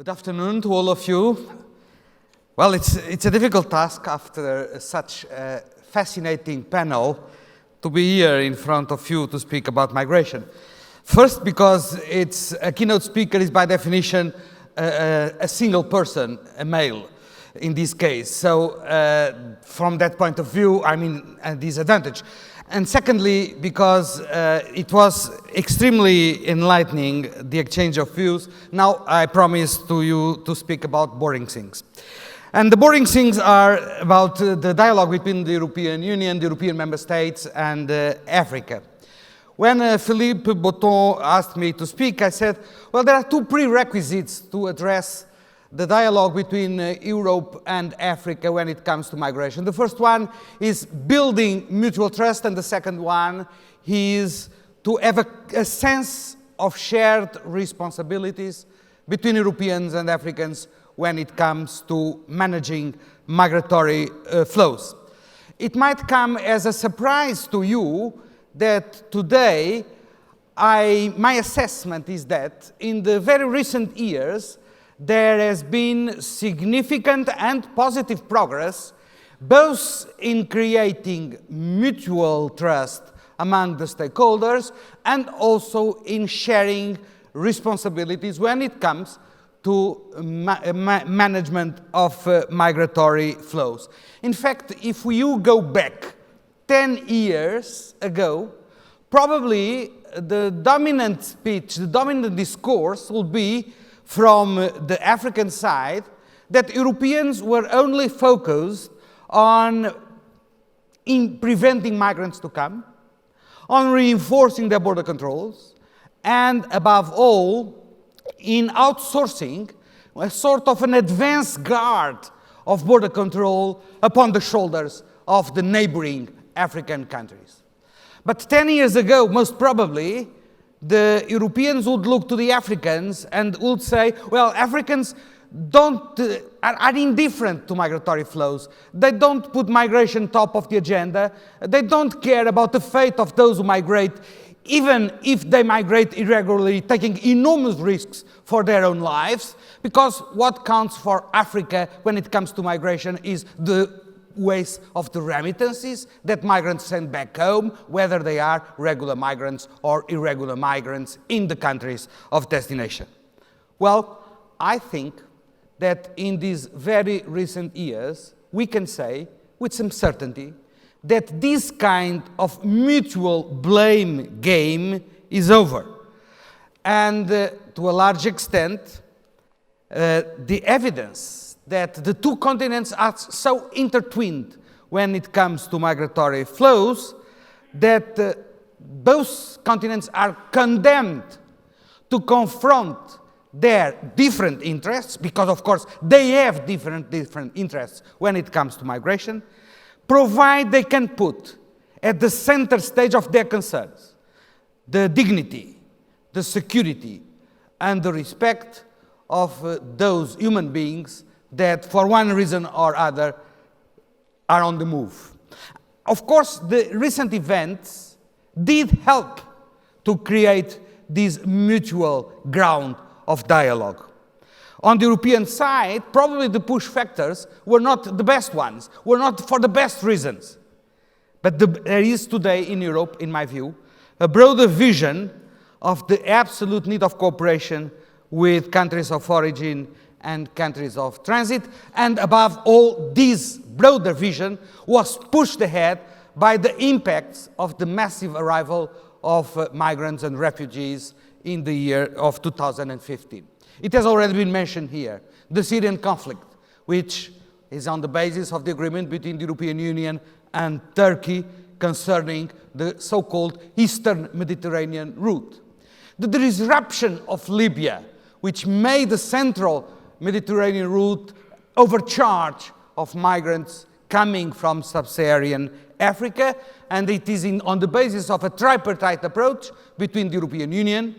Good afternoon to all of you. Well, it's a difficult task after such a fascinating panel to be here in front of you to speak about migration. First, because it's a keynote speaker is by definition a single person, a male in this case. So from that point of view, I mean, a disadvantage. And secondly, because it was extremely enlightening, the exchange of views. Now I promise to you to speak about boring things. And the boring things are about the dialogue between the European Union, the European member states, and Africa. When Philippe Botton asked me to speak, I said, well, there are two prerequisites to address the dialogue between Europe and Africa when it comes to migration. The first one is building mutual trust, and the second one is to have a sense of shared responsibilities between Europeans and Africans when it comes to managing migratory flows. It might come as a surprise to you that today my assessment is that in the very recent years there has been significant and positive progress both in creating mutual trust among the stakeholders and also in sharing responsibilities when it comes to management of migratory flows. In fact, if you go back 10 years ago, probably the dominant speech, the dominant discourse will be from the African side that Europeans were only focused on preventing migrants to come, on reinforcing their border controls, and above all, in outsourcing a sort of an advanced guard of border control upon the shoulders of the neighboring African countries. But 10 years ago, most probably, the Europeans would look to the Africans and would say, well, Africans are indifferent to migratory flows. They don't put migration top of the agenda. They don't care about the fate of those who migrate, even if they migrate irregularly, taking enormous risks for their own lives, because what counts for Africa when it comes to migration is the ways of the remittances that migrants send back home, whether they are regular migrants or irregular migrants in the countries of destination. Well, I think that in these very recent years, we can say with some certainty that this kind of mutual blame game is over. And to a large extent, the evidence that the two continents are so intertwined when it comes to migratory flows that both continents are condemned to confront their different interests, because of course they have different interests when it comes to migration, provided they can put at the center stage of their concerns the dignity, the security, and the respect of those human beings that for one reason or other are on the move. Of course, the recent events did help to create this mutual ground of dialogue. On the European side, probably the push factors were not the best ones, were not for the best reasons. But there is today in Europe, in my view, a broader vision of the absolute need of cooperation with countries of origin and countries of transit, and above all, this broader vision was pushed ahead by the impacts of the massive arrival of migrants and refugees in the year of 2015. It has already been mentioned here, the Syrian conflict, which is on the basis of the agreement between the European Union and Turkey concerning the so-called Eastern Mediterranean route. The disruption of Libya, which made the central Mediterranean route overcharge of migrants coming from sub-Saharan Africa, and it is on the basis of a tripartite approach between the European Union,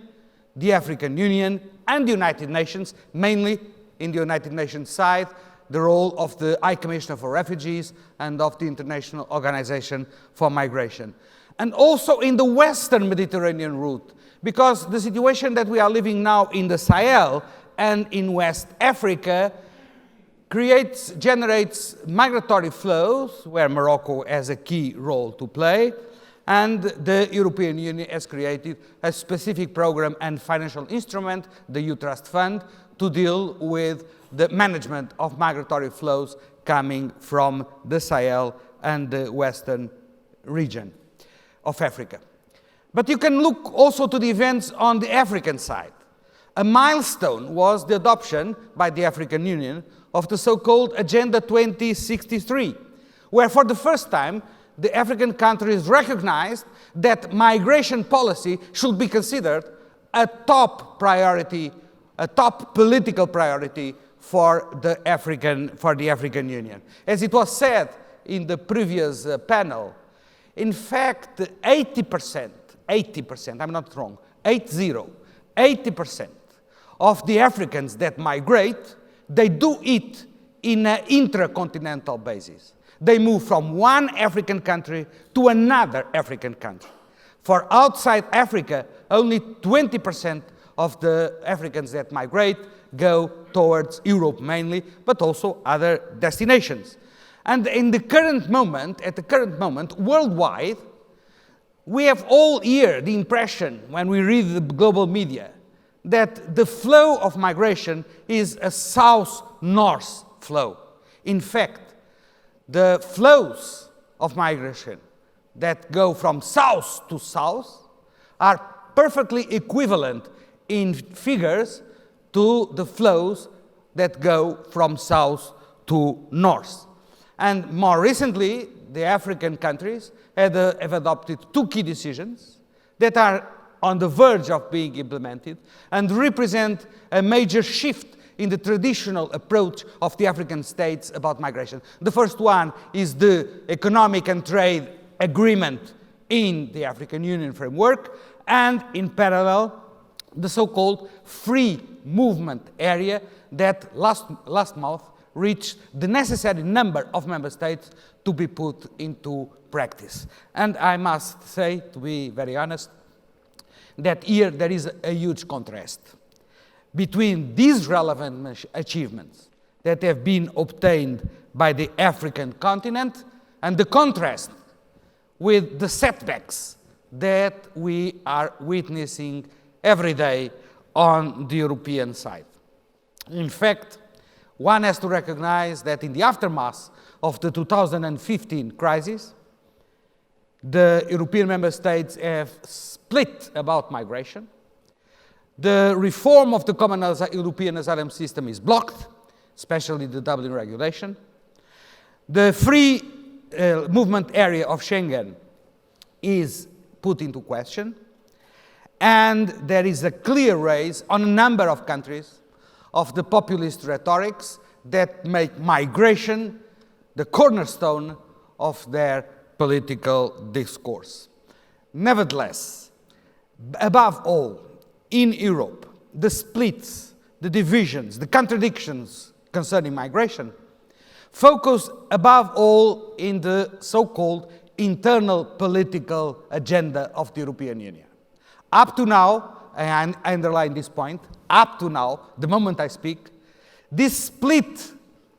the African Union, and the United Nations, mainly in the United Nations side, the role of the High Commissioner for Refugees and of the International Organization for Migration. And also in the Western Mediterranean route, because the situation that we are living now in the Sahel and in West Africa generates migratory flows, where Morocco has a key role to play, and the European Union has created a specific program and financial instrument, the EU Trust Fund, to deal with the management of migratory flows coming from the Sahel and the western region of Africa. But you can look also to the events on the African side. A milestone was the adoption by the African Union of the so-called Agenda 2063, where for the first time the African countries recognized that migration policy should be considered a top priority, a top political priority for the African Union. As it was said in the previous panel, in fact, 80%, I'm not wrong, 80% of the Africans that migrate, they do it in an intracontinental basis. They move from one African country to another African country. For outside Africa, only 20% of the Africans that migrate go towards Europe mainly, but also other destinations. And in the current moment, worldwide, we have all here the impression, when we read the global media, that the flow of migration is a south-north flow. In fact, the flows of migration that go from south to south are perfectly equivalent in figures to the flows that go from south to north. And more recently, the African countries have adopted two key decisions that are on the verge of being implemented and represent a major shift in the traditional approach of the African states about migration. The first one is the economic and trade agreement in the African Union framework, and in parallel, the so-called free movement area that last month reached the necessary number of member states to be put into practice. And I must say, to be very honest, that here there is a huge contrast between these relevant achievements that have been obtained by the African continent and the contrast with the setbacks that we are witnessing every day on the European side. In fact, one has to recognize that in the aftermath of the 2015 crisis, the European member states have split about migration. The reform of the common European asylum system is blocked, especially the Dublin regulation. The free movement area of Schengen is put into question. And there is a clear raise on a number of countries of the populist rhetorics that make migration the cornerstone of their political discourse. Nevertheless, above all, in Europe, the splits, the divisions, the contradictions concerning migration focus above all in the so-called internal political agenda of the European Union. Up to now, and I underline this point, up to now, the moment I speak, this split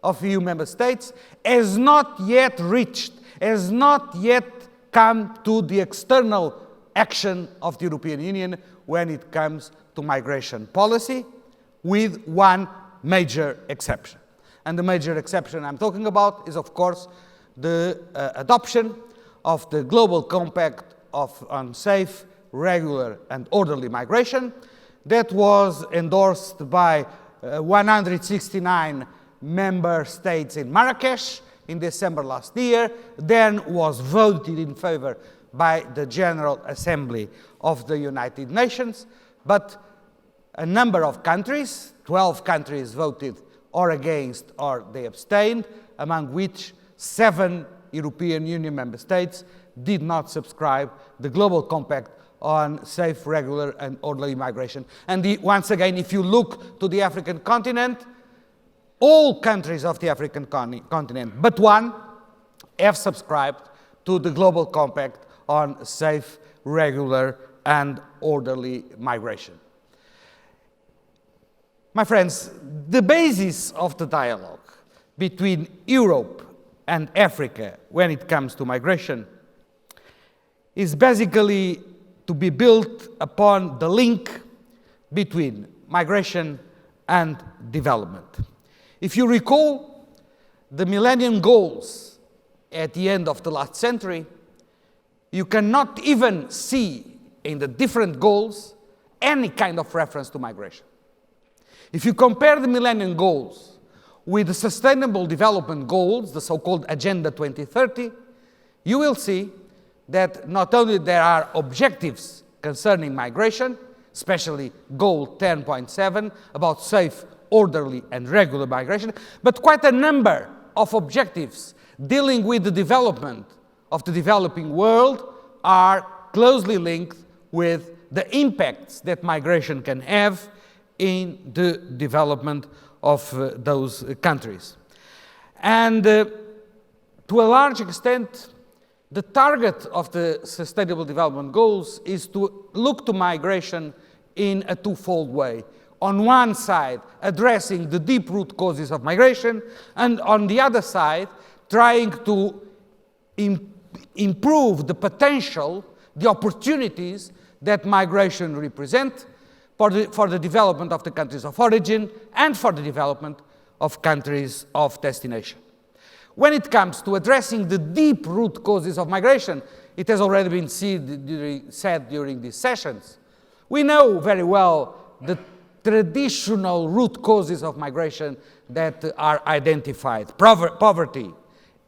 of EU member states has not yet reached, has not yet come to the external action of the European Union when it comes to migration policy, with one major exception. And the major exception I'm talking about is, of course, the adoption of the Global Compact on Safe, Regular and Orderly Migration that was endorsed by 169 member states in Marrakesh in December last year, then was voted in favor by the General Assembly of the United Nations, but a number of countries, 12 countries voted or against or they abstained, among which 7 European Union member states did not subscribe the Global Compact on safe, regular and orderly migration. And once again, if you look to the African continent, all countries of the African continent, but one, have subscribed to the Global Compact on safe, regular and orderly migration. My friends, the basis of the dialogue between Europe and Africa when it comes to migration is basically to be built upon the link between migration and development. If you recall the Millennium Goals at the end of the last century, you cannot even see in the different goals any kind of reference to migration. If you compare the Millennium Goals with the Sustainable Development Goals, the so-called Agenda 2030, you will see that not only there are objectives concerning migration, especially Goal 10.7 about safe, orderly and regular migration, but quite a number of objectives dealing with the development of the developing world are closely linked with the impacts that migration can have in the development of those countries. And to a large extent, the target of the Sustainable Development Goals is to look to migration in a twofold way. On one side, addressing the deep root causes of migration, and on the other side, trying to improve the potential, the opportunities that migration represent for the development of the countries of origin and for the development of countries of destination. When it comes to addressing the deep root causes of migration, it has already been said during these sessions. We know very well the traditional root causes of migration that are identified: poverty,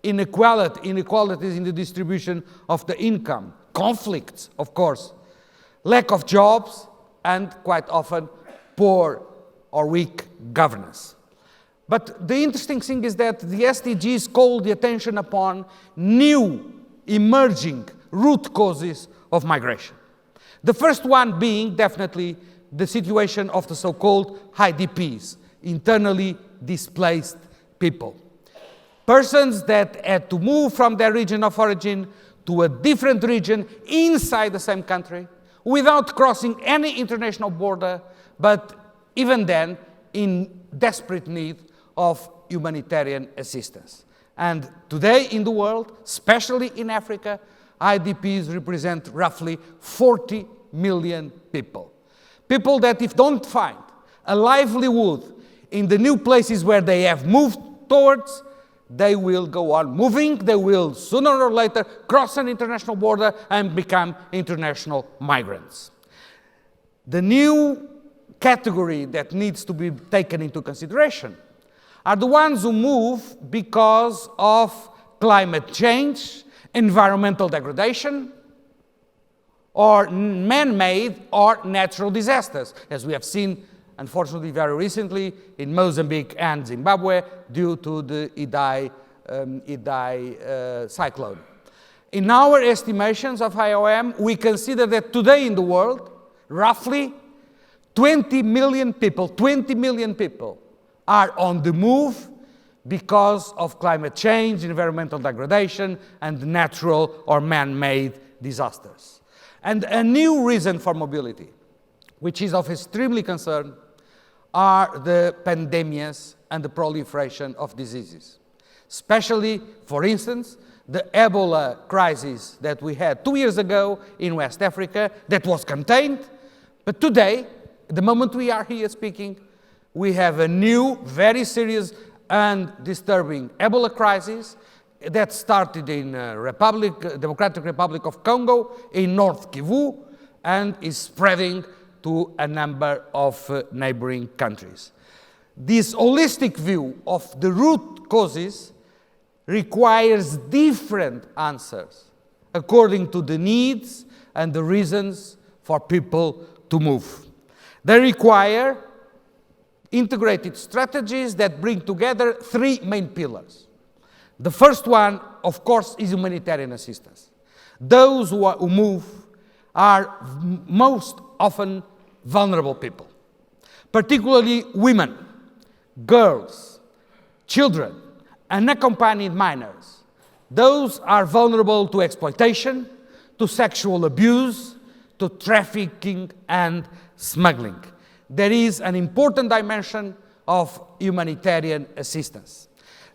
inequalities in the distribution of the income, conflicts, of course, lack of jobs, and quite often poor or weak governance. But the interesting thing is that the SDGs call the attention upon new emerging root causes of migration. The first one being definitely the situation of the so-called IDPs, internally displaced people. Persons that had to move from their region of origin to a different region inside the same country without crossing any international border, but even then in desperate need of humanitarian assistance. And today in the world, especially in Africa, IDPs represent roughly 40 million people. People that if don't find a livelihood in the new places where they have moved towards, they will go on moving, they will sooner or later cross an international border and become international migrants. The new category that needs to be taken into consideration are the ones who move because of climate change, environmental degradation, or man-made or natural disasters, as we have seen, unfortunately, very recently in Mozambique and Zimbabwe due to the Idai cyclone. In our estimations of IOM, we consider that today in the world, roughly 20 million people are on the move because of climate change, environmental degradation, and natural or man-made disasters. And a new reason for mobility, which is of extremely concern, are the pandemics and the proliferation of diseases. Especially, for instance, the Ebola crisis that we had 2 years ago in West Africa that was contained, but today, the moment we are here speaking, we have a new, very serious and disturbing Ebola crisis that started in Democratic Republic of Congo in North Kivu and is spreading to a number of neighboring countries. This holistic view of the root causes requires different answers according to the needs and the reasons for people to move. They require integrated strategies that bring together three main pillars. The first one, of course, is humanitarian assistance. Those who move are most often vulnerable people, particularly women, girls, children, unaccompanied minors. Those are vulnerable to exploitation, to sexual abuse, to trafficking and smuggling. there is an important dimension of humanitarian assistance.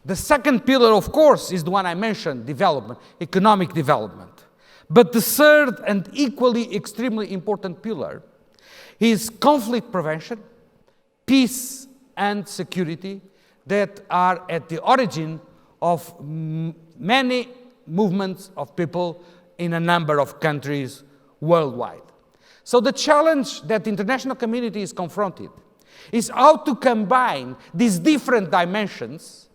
The second pillar, of course, is the one I mentioned, development, economic development. But the third and equally extremely important pillar is conflict prevention, peace and security that are at the origin of many movements of people in a number of countries worldwide. So the challenge that the international community is confronted is how to combine these different dimensions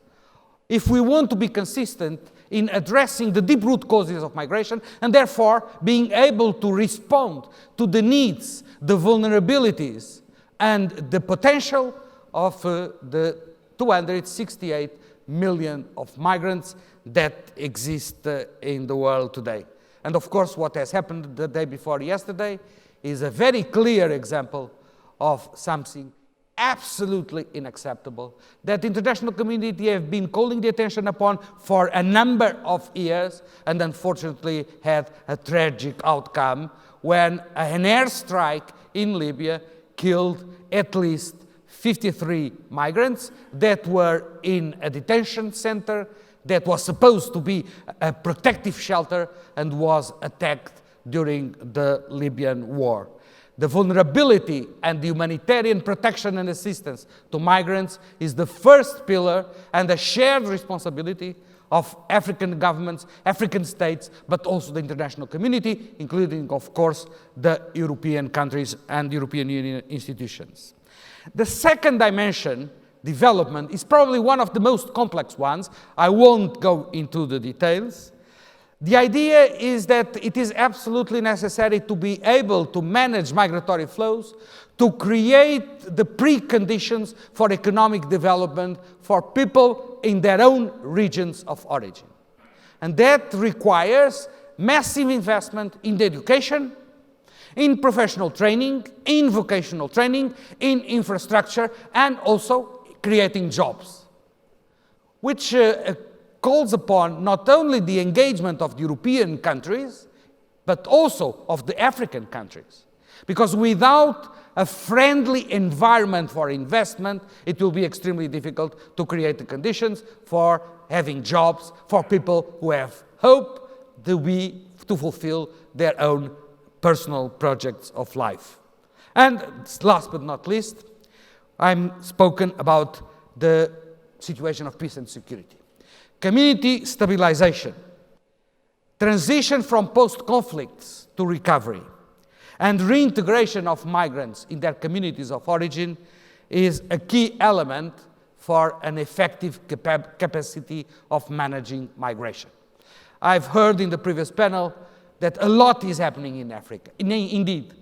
if we want to be consistent in addressing the deep root causes of migration and therefore being able to respond to the needs, the vulnerabilities, and the potential of the 268 million of migrants that exist in the world today. And of course, what has happened the day before yesterday is a very clear example of something absolutely unacceptable that the international community have been calling the attention upon for a number of years and unfortunately had a tragic outcome when an airstrike in Libya killed at least 53 migrants that were in a detention center that was supposed to be a protective shelter and was attacked during the Libyan war. The vulnerability and the humanitarian protection and assistance to migrants is the first pillar and a shared responsibility of African governments, African states, but also the international community, including, of course, the European countries and European Union institutions. The second dimension, development, is probably one of the most complex ones. I won't go into the details. The idea is that it is absolutely necessary to be able to manage migratory flows, to create the preconditions for economic development for people in their own regions of origin. And that requires massive investment in the education, in professional training, in vocational training, in infrastructure, and also creating jobs, which calls upon not only the engagement of the European countries, but also of the African countries. Because without a friendly environment for investment, it will be extremely difficult to create the conditions for having jobs for people who have hope to fulfill their own personal projects of life. And last but not least, I'm spoken about the situation of peace and security. Community stabilization, transition from post-conflicts to recovery, and reintegration of migrants in their communities of origin is a key element for an effective capacity of managing migration. I've heard in the previous panel that a lot is happening in Africa. Indeed,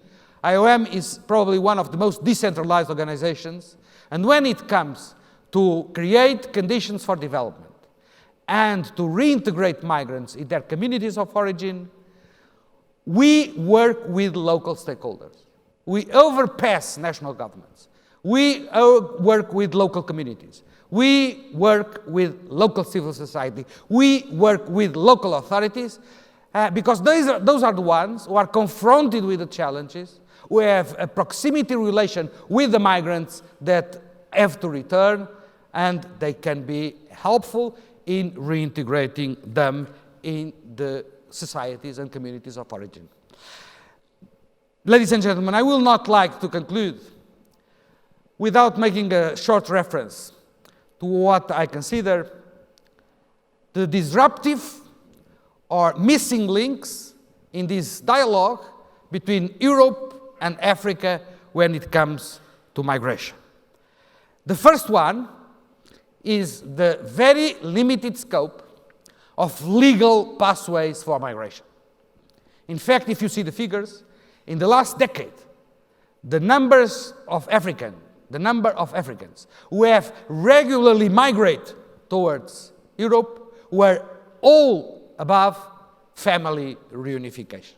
IOM is probably one of the most decentralized organizations, and when it comes to create conditions for development and to reintegrate migrants in their communities of origin, we work with local stakeholders. We overpass national governments. We work with local communities. We work with local civil society. We work with local authorities because those are the ones who are confronted with the challenges, who have a proximity relation with the migrants that have to return, and they can be helpful in reintegrating them in the societies and communities of origin. Ladies and gentlemen, I will not like to conclude without making a short reference to what I consider the disruptive or missing links in this dialogue between Europe and Africa when it comes to migration. The first one is the very limited scope of legal pathways for migration. In fact, if you see the figures, in the last decade, the number of Africans who have regularly migrated towards Europe were all above family reunification.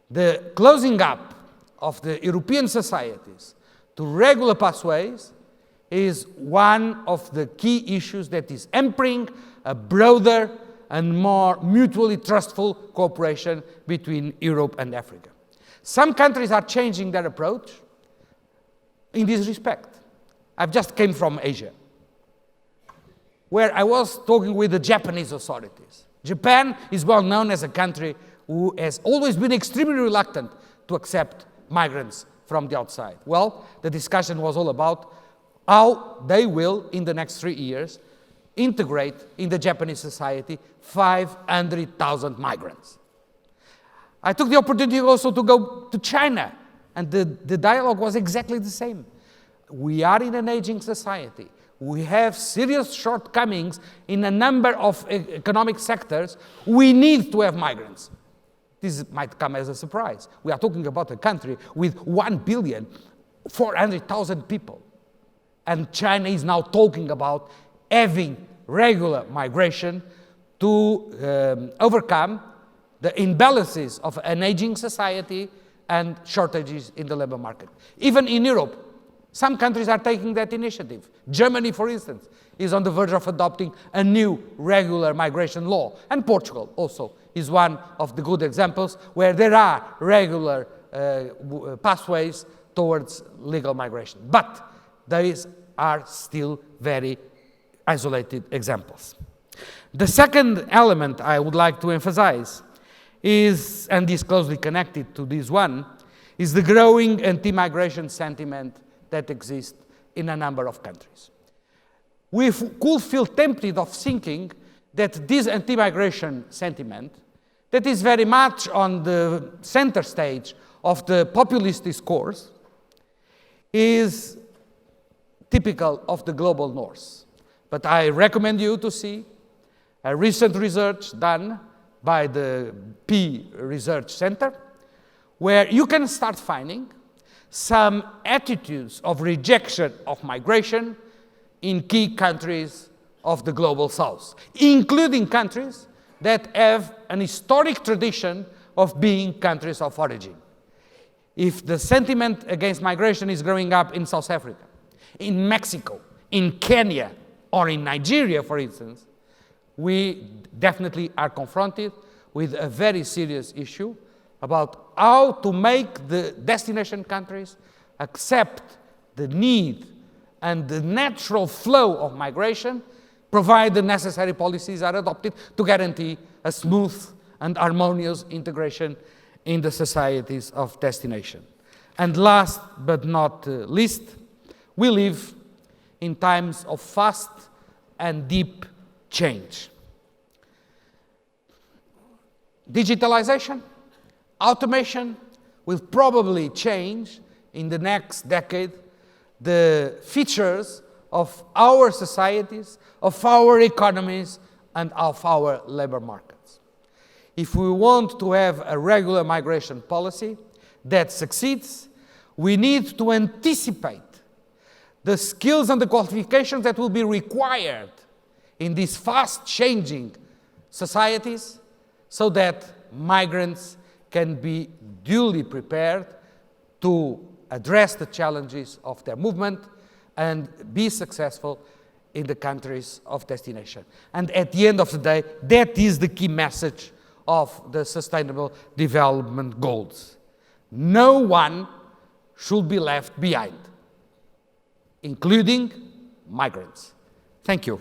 The closing up of the European societies to regular pathways is one of the key issues that is hampering a broader and more mutually trustful cooperation between Europe and Africa. Some countries are changing their approach. in this respect. I've just came from Asia, where I was talking with the Japanese authorities. Japan is well known as a country who has always been extremely reluctant to accept migrants from the outside. Well, the discussion was all about how they will, in the next 3 years, integrate in the Japanese society 500,000 migrants. I took the opportunity also to go to China, and the dialogue was exactly the same. We are in an aging society. We have serious shortcomings in a number of economic sectors. We need to have migrants. This might come as a surprise. We are talking about a country with 1,400,000 people. And China is now talking about having regular migration to overcome the imbalances of an aging society and shortages in the labor market. Even in Europe, some countries are taking that initiative. Germany, for instance, is on the verge of adopting a new regular migration law. And Portugal also is one of the good examples where there are regular pathways towards legal migration. But these are still very isolated examples. The second element I would like to emphasize is, and is closely connected to this one, is the growing anti-migration sentiment that exists in a number of countries. We could feel tempted of thinking that this anti-migration sentiment, that is very much on the center stage of the populist discourse, is typical of the global north. But I recommend you to see a recent research done by the Pew Research Center, where you can start finding some attitudes of rejection of migration in key countries of the global south, including countries that have an historic tradition of being countries of origin. If the sentiment against migration is growing up in South Africa, in Mexico, in Kenya, or in Nigeria, for instance, we definitely are confronted with a very serious issue about how to make the destination countries accept the need and the natural flow of migration, provide the necessary policies are adopted to guarantee a smooth and harmonious integration in the societies of destination. And last but not least, we live in times of fast and deep change. Digitalization, automation will probably change in the next decade the features of our societies, of our economies, and of our labor markets. If we want to have a regular migration policy that succeeds, we need to anticipate the skills and the qualifications that will be required in these fast-changing societies so that migrants can be duly prepared to address the challenges of their movement and be successful in the countries of destination. And at the end of the day, that is the key message of the Sustainable Development Goals. No one should be left behind, including migrants. Thank you.